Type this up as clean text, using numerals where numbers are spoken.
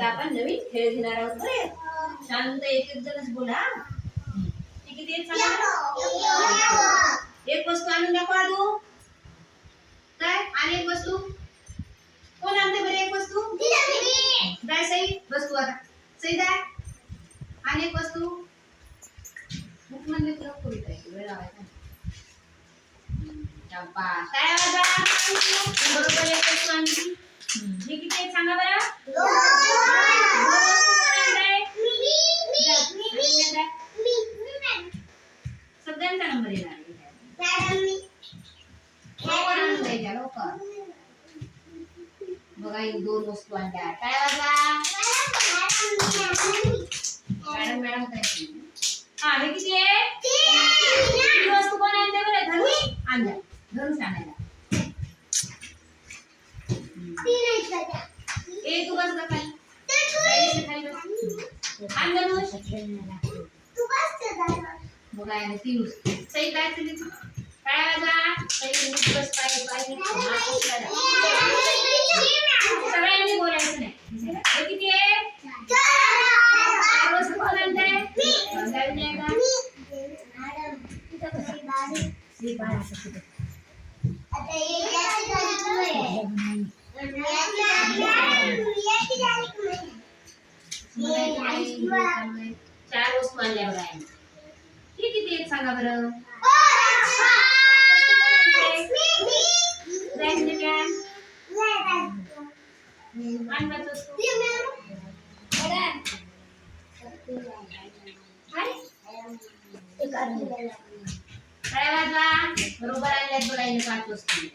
आता आपण नवीन खेळ घेणार आहोत बरे. शांत एक एक जणच बोला. ठीक आहे ते सांगा. एक वस्तू आणून दाखवा तू. काय आणि एक वस्तू कोण आणते बरे एक वस्तू? काय सई वस्तू आता सई काय आणि एक वस्तू बुक मध्ये तुला कोणता आहे वेळ लावायचा. शाबास काय वाजा बरोबर एक वस्तू आणली. हे किती आहेत सांगा बरं. सगळ्यांचा नंबर येणार बघा एक दोन वस्तू आणल्या. काय वाजा मॅडम मॅडम काय हा हे किती आहे तीन वस्तू कोण आणते बरं धनुष आणल्या धनुष आणायला. ए तू बस खाली खाली बस आण धनुष बघा याने तीन सही काय केली काय वाजा सही बस पाय पाय सगळ्यांनी बोलायचं नाही. हे किती आहे चार वस्तू कोण आणते नाही का चार वस्तू आणल्या बघा हे किती आहेत सांगा बरं. काय वाजला बरोबर आणल्यात बघा पाच वस्तू.